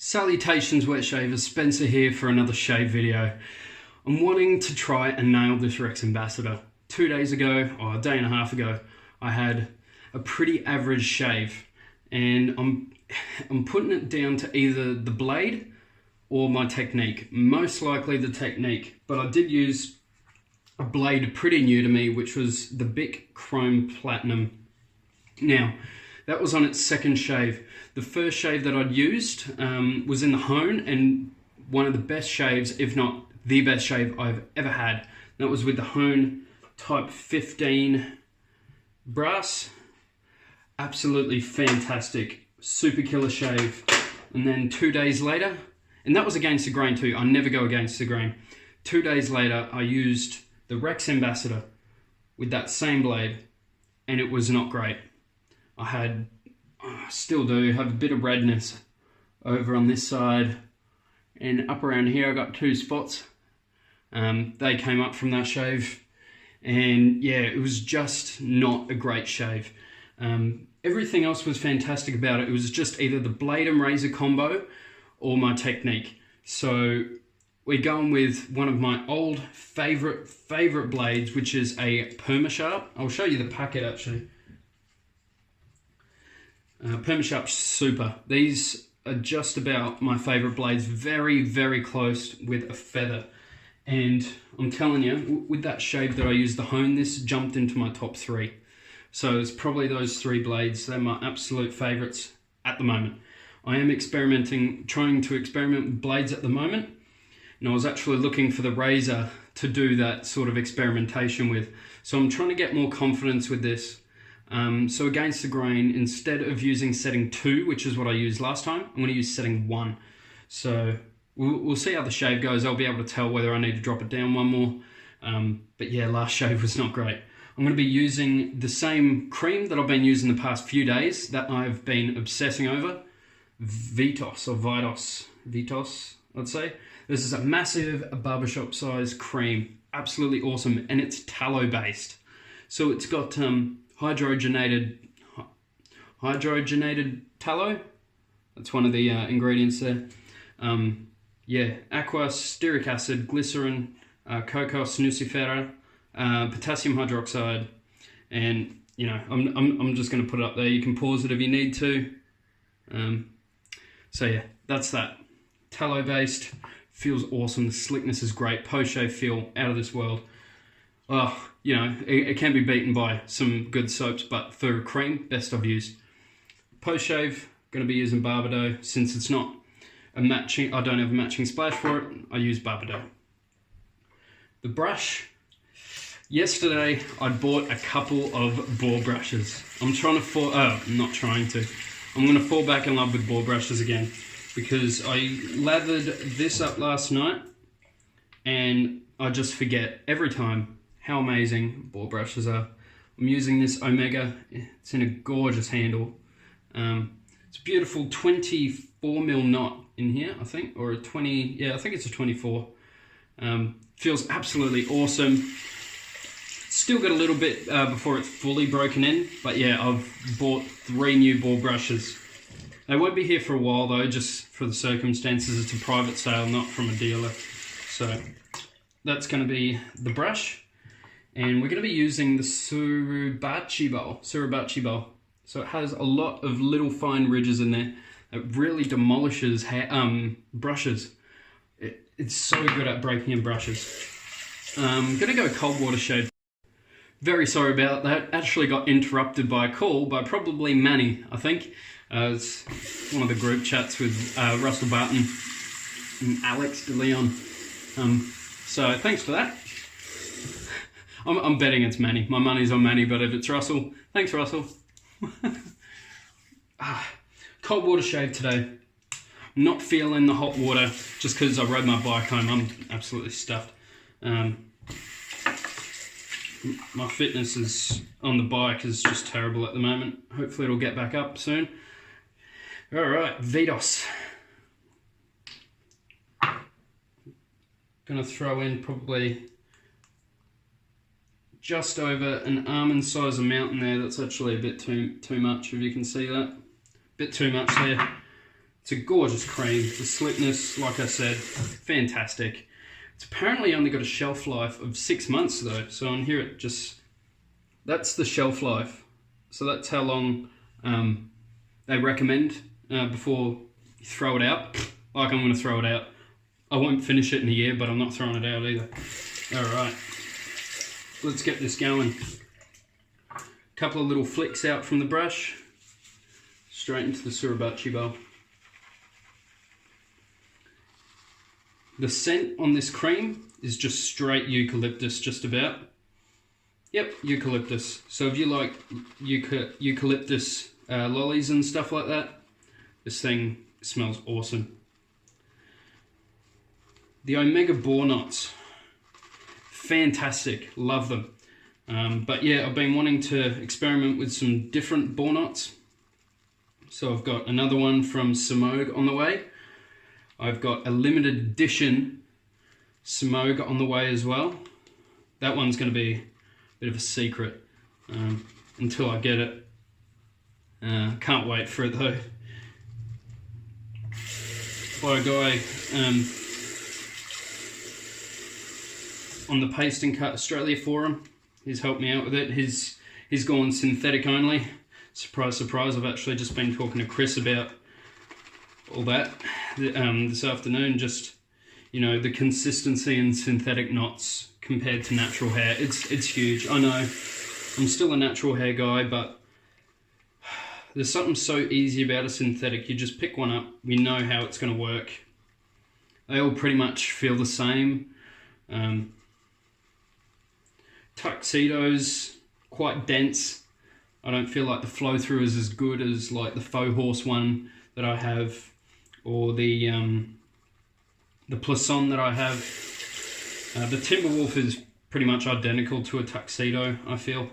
Salutations wet shavers, Spencer here for another shave video. I'm wanting to try and nail this Rex Ambassador. 2 days ago, or a day and a half ago, I had a pretty average shave and I'm putting it down to either the blade or my technique. Most likely the technique, but I did use a blade pretty new to me, which was the Bic Chrome Platinum. Now, that was on its second shave. The first shave that I'd used was in the hone, and one of the best shaves, if not the best shave I've ever had. That was with the hone Type 15 brass. Absolutely fantastic, super killer shave. And then 2 days later, and that was against the grain too, I never go against the grain. 2 days later, I used the Rex Ambassador with that same blade, and it was not great. I still do have a bit of redness over on this side, and up around here I got 2 spots. They came up from that shave, and yeah, it was just not a great shave. Everything else was fantastic about it. It was just either the blade and razor combo or my technique. So we're going with one of my old favorite blades, which is a Permasharp. I'll show you the packet actually. Permasharp Super. These are just about my favorite blades, very close with a feather. And I'm telling you, with that shave that I used to hone, this jumped into my top 3. So it's probably those 3 blades. They're my absolute favorites at the moment. I am trying to experiment with blades at the moment. And I was actually looking for the razor to do that sort of experimentation with. So I'm trying to get more confidence with this. So against the grain, instead of using setting 2, which is what I used last time, I'm going to use setting 1. So we'll see how the shave goes. I'll be able to tell whether I need to drop it down one more. But yeah, last shave was not great. I'm going to be using the same cream that I've been using the past few days that I've been obsessing over. Vitos, I'd say. This is a massive barbershop size cream. Absolutely awesome. And it's tallow based. So it's got hydrogenated tallow. That's one of the ingredients there. Yeah, aqua, stearic acid, glycerin, cocos nucifera, potassium hydroxide, and you know, I'm just going to put it up there. You can pause it if you need to. So yeah, that's that. Tallow based, feels awesome. The slickness is great. Post shave feel out of this world. Oh, you know, it can be beaten by some good soaps, but for cream, best I've used. Post shave, going to be using Barbado. Since it's not a matching, I don't have a matching splash for it, I use Barbado. The brush, yesterday I bought a couple of ball brushes. I'm going to fall back in love with ball brushes again, because I lathered this up last night and I just forget every time how amazing ball brushes are. I'm using this Omega. It's in a gorgeous handle. It's a beautiful 24mm knot in here, I think, or a 20, yeah, I think it's a 24. Feels absolutely awesome. Still got a little bit before it's fully broken in, but yeah, I've bought 3 new ball brushes. They won't be here for a while though, just for the circumstances. It's a private sale, not from a dealer. So that's going to be the brush. And we're going to be using the Surubachi bowl. So it has a lot of little fine ridges in there. It really demolishes brushes. It's so good at breaking in brushes. I'm going to go cold water shade. Very sorry about that. Actually got interrupted by a call by probably Manny, I think. It's one of the group chats with Russell Barton and Alex DeLeon. So thanks for that. I'm betting it's Manny. My money's on Manny, but if it's Russell, thanks Russell. Cold water shave today. I'm not feeling the hot water just because I rode my bike home. I'm absolutely stuffed. My fitness is on the bike is just terrible at the moment. Hopefully it'll get back up soon. Alright, Vitos. Gonna throw in probably just over an almond size amount in there. That's actually a bit too much, if you can see that. Bit too much there. It's a gorgeous cream. The slickness, like I said, fantastic. It's apparently only got a shelf life of 6 months though. So on here it just, that's the shelf life. So that's how long they recommend before you throw it out. Like I'm going to throw it out. I won't finish it in a year, but I'm not throwing it out either. Alright, let's get this going. A couple of little flicks out from the brush, straight into the sriracha bowl. The scent on this cream is just straight eucalyptus, just about. Yep, eucalyptus. So if you like eucalyptus lollies and stuff like that, this thing smells awesome. The Omega Boar Knots, fantastic, love them. But yeah, I've been wanting to experiment with some different boar knots. So I've got another one from Smogue on the way. I've got a limited edition Smogue on the way as well. That one's going to be a bit of a secret until I get it. Can't wait for it though. By a guy on the Paste and Cut Australia forum. He's helped me out with it. He's gone synthetic only. Surprise, surprise, I've actually just been talking to Chris about all that this afternoon. Just, you know, the consistency in synthetic knots compared to natural hair. It's huge. I know I'm still a natural hair guy, but there's something so easy about a synthetic. You just pick one up, you know how it's going to work. They all pretty much feel the same. Tuxedo's quite dense. I don't feel like the flow through is as good as like the faux horse one that I have, or the Plisson that I have. The Timberwolf is pretty much identical to a tuxedo, I feel.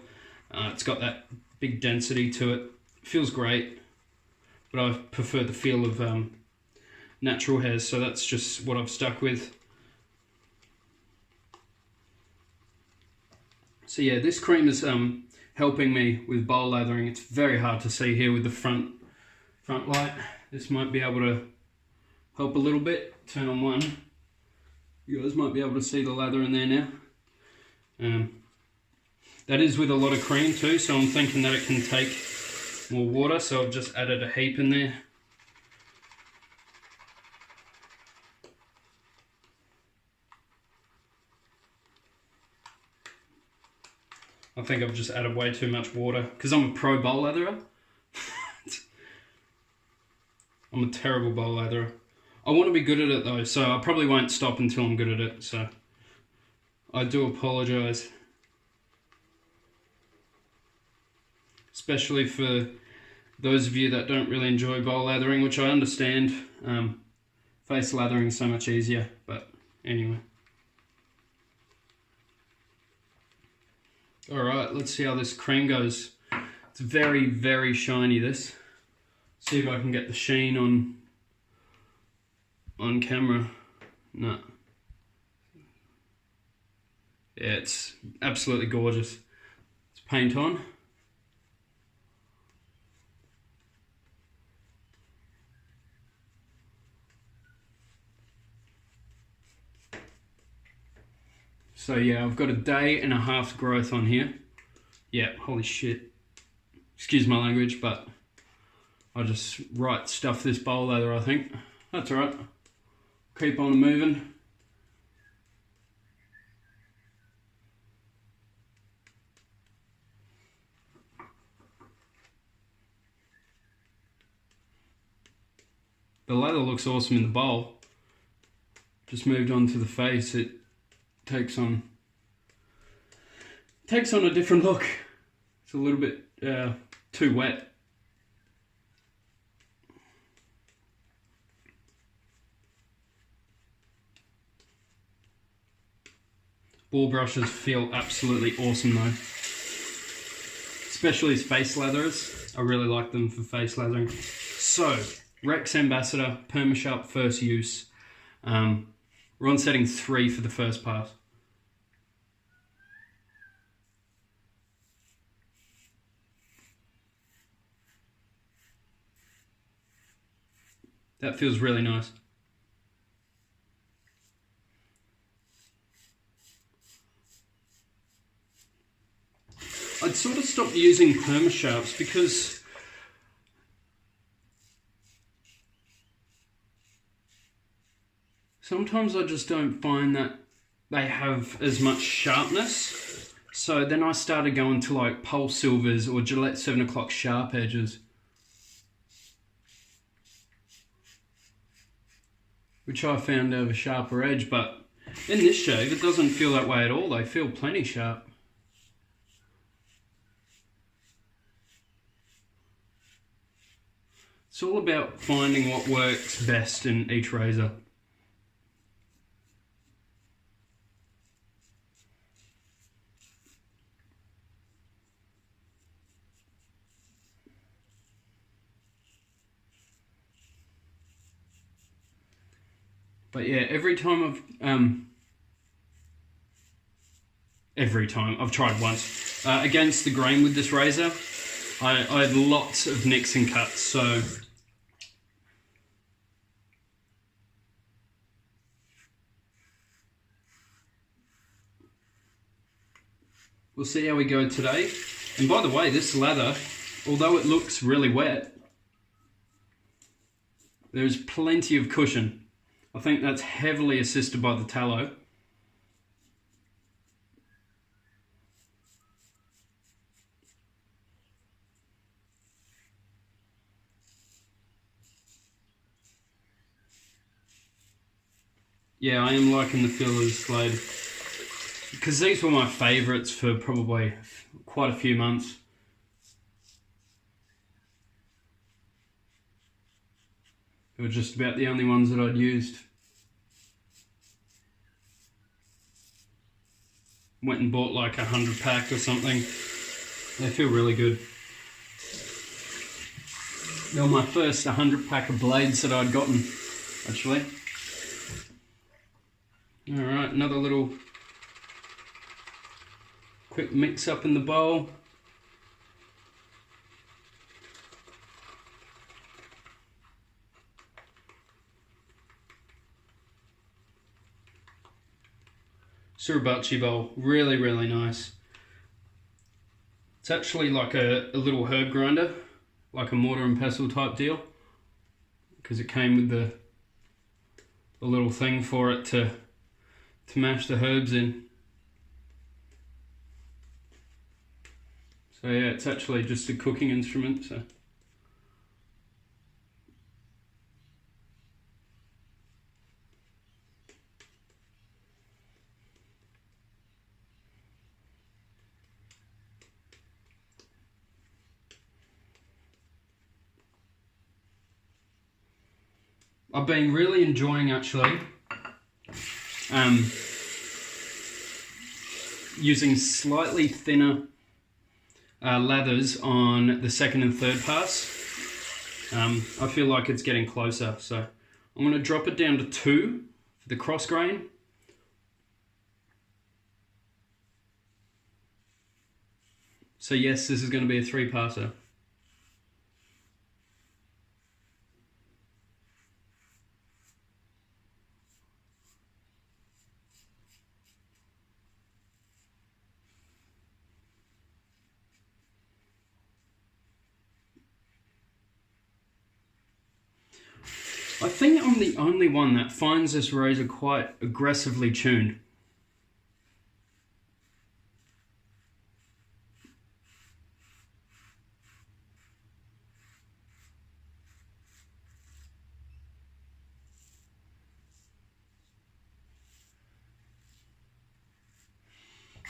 It's got that big density to it. It feels great, but I prefer the feel of natural hairs, so that's just what I've stuck with. So yeah, this cream is helping me with bowl lathering. It's very hard to see here with the front light. This might be able to help a little bit. Turn on one. You guys might be able to see the lather in there now. That is with a lot of cream too, so I'm thinking that it can take more water, so I've just added a heap in there. I think I've just added way too much water because I'm a pro bowl latherer. I'm a terrible bowl latherer. I want to be good at it though, so I probably won't stop until I'm good at it, so I do apologise. Especially for those of you that don't really enjoy bowl lathering, which I understand. Face lathering is so much easier, but anyway. Alright, let's see how this cream goes. It's very, very shiny, this. See if I can get the sheen on camera. No. Yeah, it's absolutely gorgeous. It's paint on. So yeah, I've got a day and a half growth on here. Yeah, holy shit. Excuse my language, but I just right stuff this bowl lather, I think. That's alright. Keep on moving. The lather looks awesome in the bowl. Just moved on to the face. It takes on a different look. It's a little bit too wet. Ball brushes feel absolutely awesome though. Especially as face latherers. I really like them for face lathering. So, Rex Ambassador, Permasharp first use. We're on setting 3 for the first pass. That feels really nice. I'd sort of stopped using perma sharps because sometimes I just don't find that they have as much sharpness. So then I started going to like Pulse Silvers or Gillette 7 o'clock sharp edges, which I found have a sharper edge, but in this shave it doesn't feel that way at all. They feel plenty sharp. It's all about finding what works best in each razor. But yeah, every time I've tried once against the grain with this razor, I had lots of nicks and cuts, so we'll see how we go today. And by the way, this lather, although it looks really wet, there's plenty of cushion. I think that's heavily assisted by the tallow. Yeah, I am liking the fillers, Slade, because these were my favourites for probably quite a few months. They were just about the only ones that I'd used. Went and bought like 100 pack or something. They feel really good. They were my first 100 pack of blades that I'd gotten, actually. Alright, another little quick mix up in the bowl. Suribachi bowl, really, really nice. It's actually like a little herb grinder, like a mortar and pestle type deal, because it came with the little thing for it to mash the herbs in. So yeah, it's actually just a cooking instrument. So. I've been really enjoying actually using slightly thinner lathers on the second and third pass. I feel like it's getting closer, so I'm going to drop it down to 2 for the cross grain. So yes, this is going to be a 3-passer. I think I'm the only one that finds this razor quite aggressively tuned.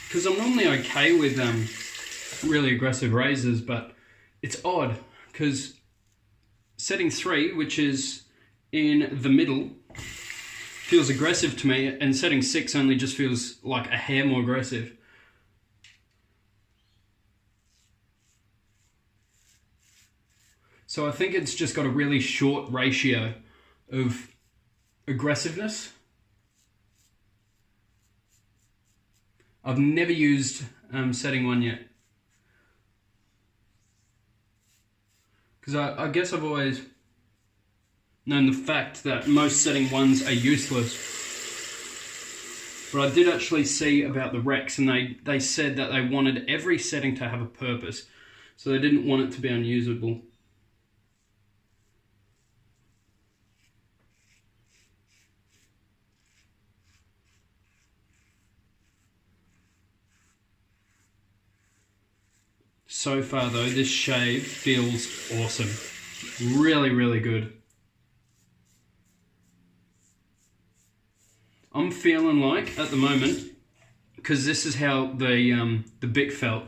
Because I'm normally okay with really aggressive razors, but it's odd because setting 3, which is in the middle, feels aggressive to me, and setting 6 only just feels like a hair more aggressive. So I think it's just got a really short ratio of aggressiveness. I've never used setting 1 yet. Because I guess I've always known the fact that most setting ones are useless. But I did actually see about the Rex, and they said that they wanted every setting to have a purpose. So they didn't want it to be unusable. So far though, this shave feels awesome. Really, really good. I'm feeling like, at the moment, because this is how the Bic felt,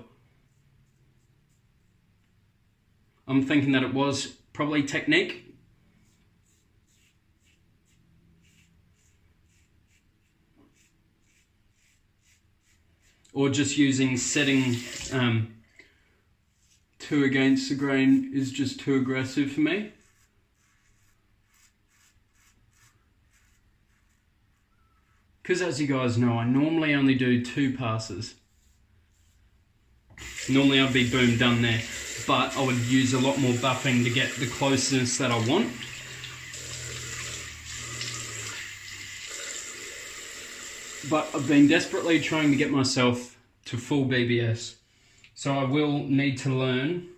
I'm thinking that it was probably technique. Or just using setting 2 against the grain is just too aggressive for me. Because as you guys know, I normally only do 2 passes. Normally I'd be boom, done there. But I would use a lot more buffing to get the closeness that I want. But I've been desperately trying to get myself to full BBS. So I will need to learn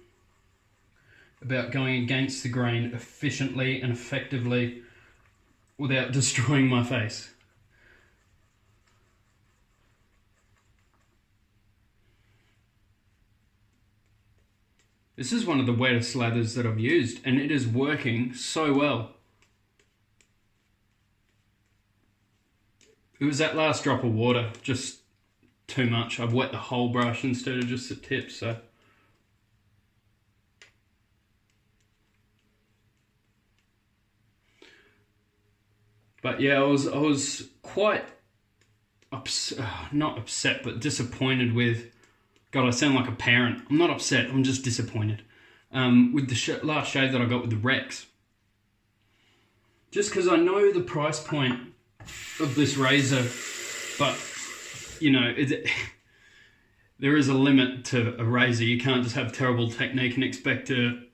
about going against the grain efficiently and effectively without destroying my face. This is one of the wettest lathers that I've used, and it is working so well. It was that last drop of water, just too much. I've wet the whole brush instead of just the tip, so. But yeah, I was quite not upset, but disappointed with. God, I sound like a parent. I'm not upset. I'm just disappointed with the last shave that I got with the Rex. Just because I know the price point of this razor, but you know, there is a limit to a razor. You can't just have terrible technique and expect an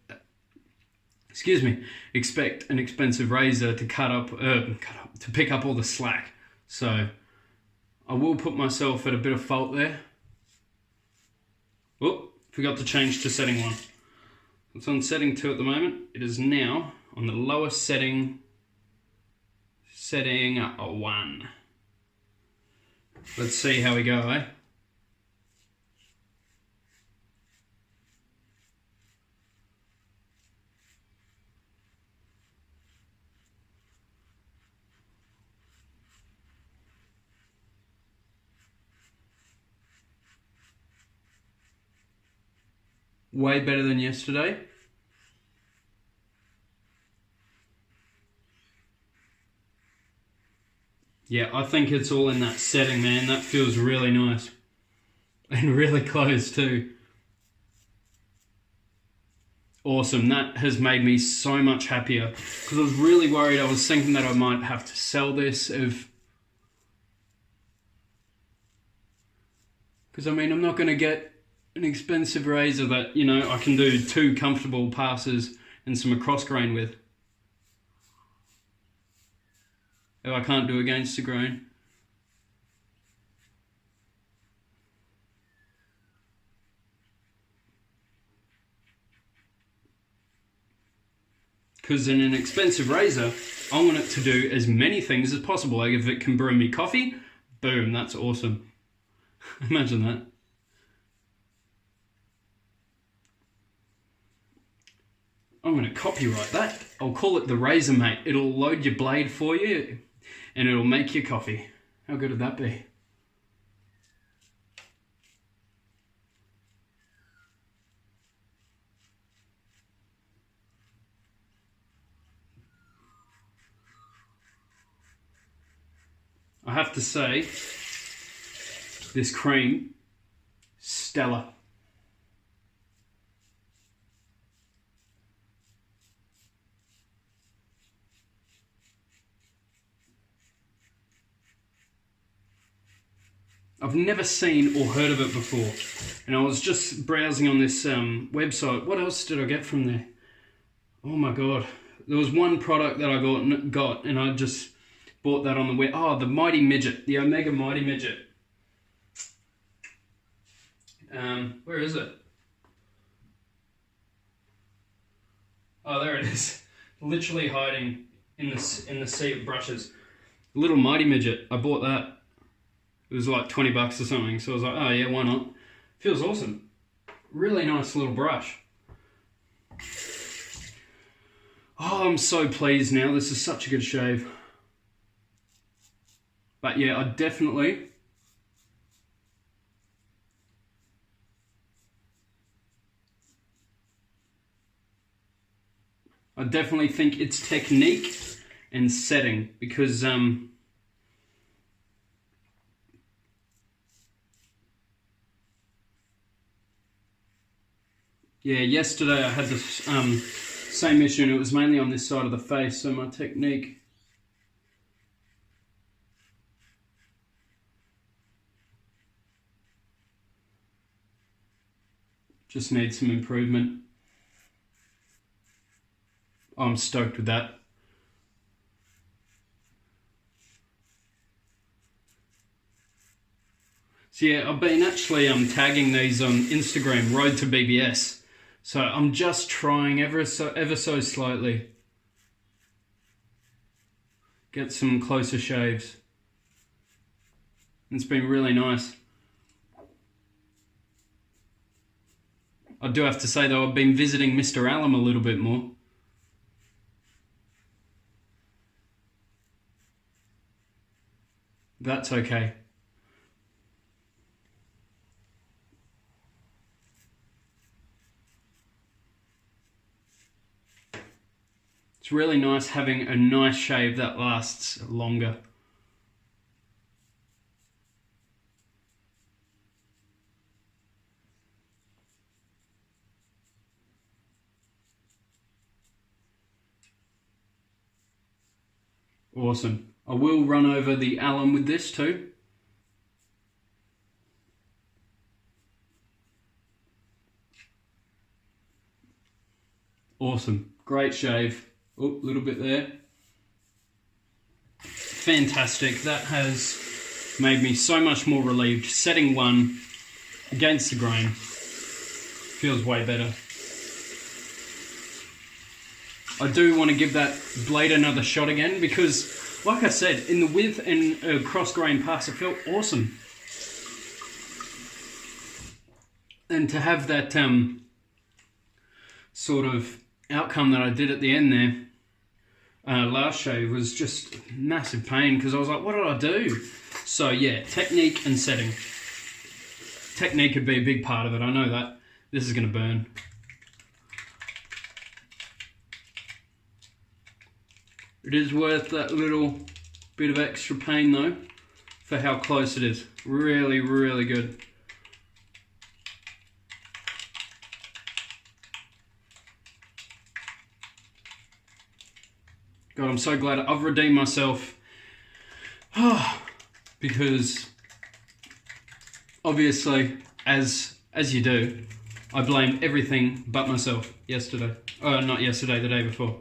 expensive razor to to pick up all the slack. So I will put myself at a bit of fault there. Oh, forgot to change to setting 1. It's on setting 2 at the moment. It is now on the lowest setting 1. Let's see how we go, eh? Way better than yesterday. Yeah, I think it's all in that setting, man. That feels really nice. And really close too. Awesome. That has made me so much happier. Because I was really worried. I was thinking that I might have to sell this because I mean, I'm not going to get an expensive razor that, you know, I can do 2 comfortable passes and some across grain with. If I can't do against the grain. Because in an expensive razor, I want it to do as many things as possible. Like if it can brew me coffee, boom, that's awesome. Imagine that. I'm going to copyright that. I'll call it the Razor Mate. It'll load your blade for you and it'll make your coffee. How good would that be? I have to say, this cream, stellar. I've never seen or heard of it before, and I was just browsing on this website. What else did I get from there? Oh my god, There was one product that I got and I just bought that on the web. Oh, the Mighty Midget, the Omega Mighty Midget. Where is it? Oh, there it is. Literally hiding in the sea of brushes. Little Mighty Midget. I bought that. It was like 20 bucks or something. So I was like, oh yeah, why not? Feels awesome. Really nice little brush. Oh, I'm so pleased now. This is such a good shave. But yeah, I definitely think it's technique and setting, because yeah, yesterday I had this same issue, and it was mainly on this side of the face, so my technique just needs some improvement. I'm stoked with that. So yeah, I've been actually tagging these on Instagram, Road to BBS. So I'm just trying ever so slightly get some closer shaves. It's been really nice. I do have to say though, I've been visiting Mr. Allen a little bit more. That's okay. It's really nice having a nice shave that lasts longer. Awesome. I will run over the alum with this too. Awesome. Great shave. Oh, a little bit there. Fantastic. That has made me so much more relieved. Setting one against the grain feels way better. I do want to give that blade another shot again because, like I said, in the width and cross grain pass, it felt awesome. And to have that sort of outcome that I did at the end there, last shave, was just massive pain because I was like, what did I do? So yeah, technique and setting. Technique could be a big part of it, I know that. This is going to burn. It is worth that little bit of extra pain though, for how close it is. Really, really good. God, I'm so glad I've redeemed myself. Because obviously, as you do, I blamed everything but myself yesterday. Oh, not yesterday, the day before.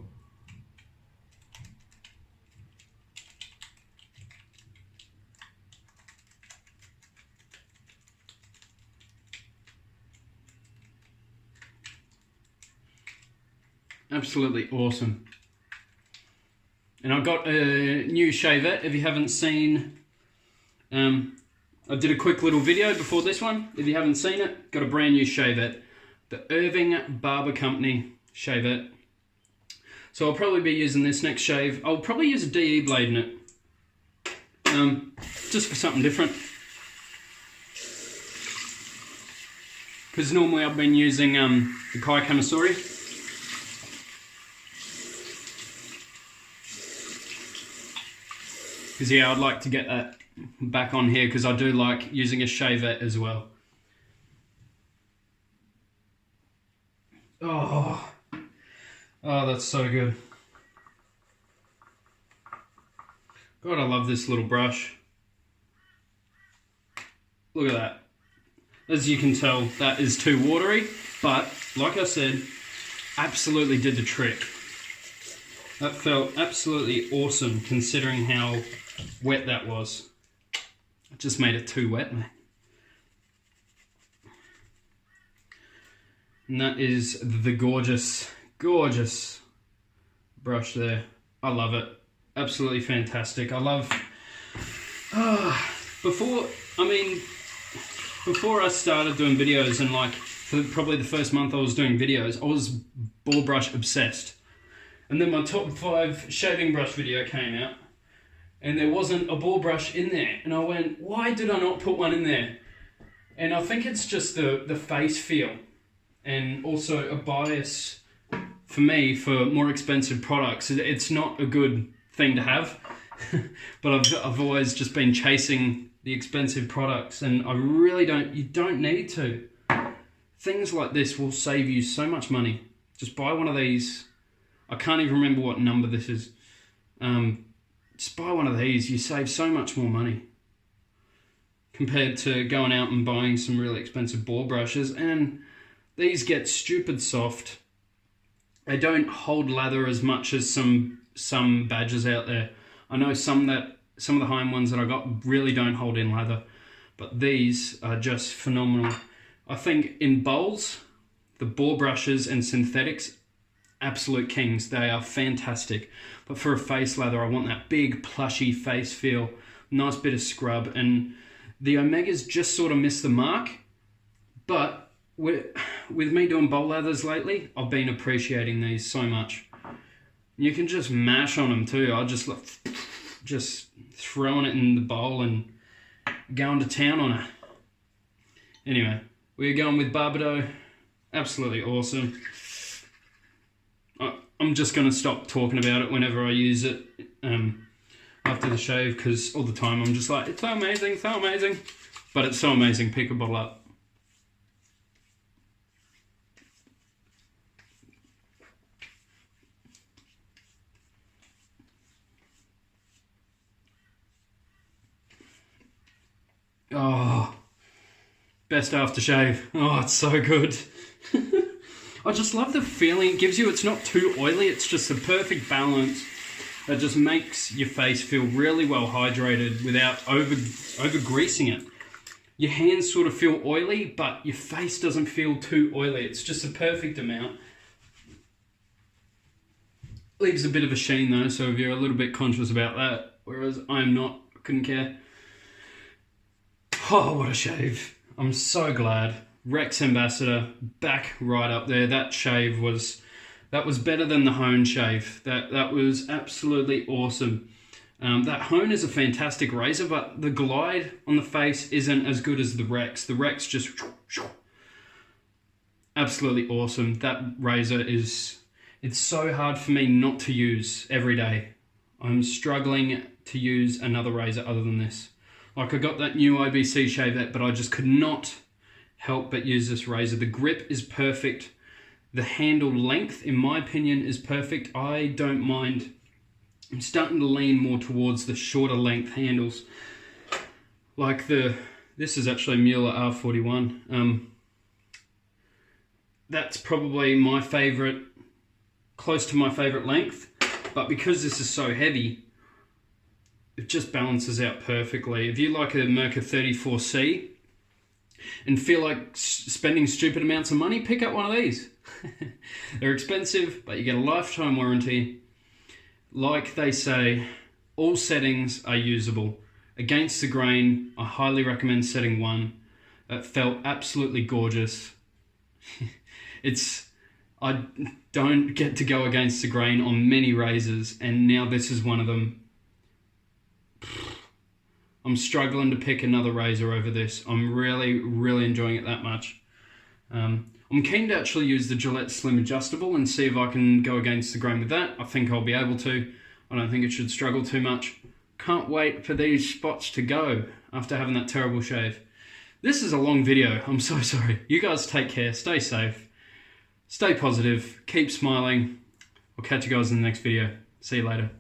Absolutely awesome. And I got a new shavette. If you haven't seen, I did a quick little video before this one. If you haven't seen it, got a brand new shavette. The Irving Barber Company shavette. So I'll probably be using this next shave. I'll probably use a DE blade in it. Just for something different. Because normally I've been using the Kai Kamasori. Because yeah, I'd like to get that back on here because I do like using a shavette as well. Oh, that's so good. God, I love this little brush. Look at that. As you can tell, that is too watery, but like I said, absolutely did the trick. That felt absolutely awesome considering how wet that was. I just made it too wet, mate. And that is the gorgeous, gorgeous brush there. I love it. Absolutely fantastic. I love... Before I started doing videos, and like for probably the first month I was doing videos, I was ball brush obsessed. And then my top 5 shaving brush video came out, and there wasn't a ball brush in there. And I went, why did I not put one in there? And I think it's just the face feel, and also a bias for me for more expensive products. It's not a good thing to have, but I've always just been chasing the expensive products, and I really you don't need to. Things like this will save you so much money. Just buy one of these. I can't even remember what number this is. Just buy one of these, you save so much more money compared to going out and buying some really expensive ball brushes. And these get stupid soft. They don't hold lather as much as some badges out there. I know some of the high-end ones that I got really don't hold in lather, but these are just phenomenal. I think in bowls, the ball brushes and synthetics, absolute kings. They are fantastic. But for a face lather, I want that big plushy face feel, nice bit of scrub, and the Omegas just sort of missed the mark. But with me doing bowl lathers lately, I've been appreciating these so much. You can just mash on them too. I just throwing it in the bowl and going to town on it. Anyway, we're going with Barbado. Absolutely awesome. I'm just going to stop talking about it whenever I use it after the shave, because all the time I'm just like, it's so amazing, so amazing. But it's so amazing. Pick a bottle up. Oh, best aftershave. Oh, it's so good. I just love the feeling it gives you. It's not too oily. It's just the perfect balance that just makes your face feel really well hydrated without over greasing it. Your hands sort of feel oily, but your face doesn't feel too oily. It's just a perfect amount. Leaves a bit of a sheen though, so if you're a little bit conscious about that, whereas I'm not, I couldn't care. Oh, what a shave. I'm so glad. Rex Ambassador, back right up there. That shave was better than the Hone shave. That was absolutely awesome. That Hone is a fantastic razor, but the glide on the face isn't as good as the Rex. The Rex just absolutely awesome. That razor it's so hard for me not to use every day. I'm struggling to use another razor other than this. Like I got that new IBC shave, but I just could not help but use this razor. The grip is perfect. The handle length, in my opinion, is perfect. I don't mind. I'm starting to lean more towards the shorter length handles. Like this is actually Mueller R41. That's probably my favorite, close to my favorite length. But because this is so heavy, it just balances out perfectly. If you like a Merca 34C and feel like spending stupid amounts of money, pick up one of these. They're expensive, but you get a lifetime warranty. Like they say, all settings are usable. Against the grain, I highly recommend setting 1. That felt absolutely gorgeous. I don't get to go against the grain on many razors, and now this is one of them. I'm struggling to pick another razor over this. I'm really, really enjoying it that much. I'm keen to actually use the Gillette Slim Adjustable and see if I can go against the grain with that. I think I'll be able to. I don't think it should struggle too much. Can't wait for these spots to go after having that terrible shave. This is a long video. I'm so sorry. You guys take care. Stay safe. Stay positive. Keep smiling. I'll catch you guys in the next video. See you later.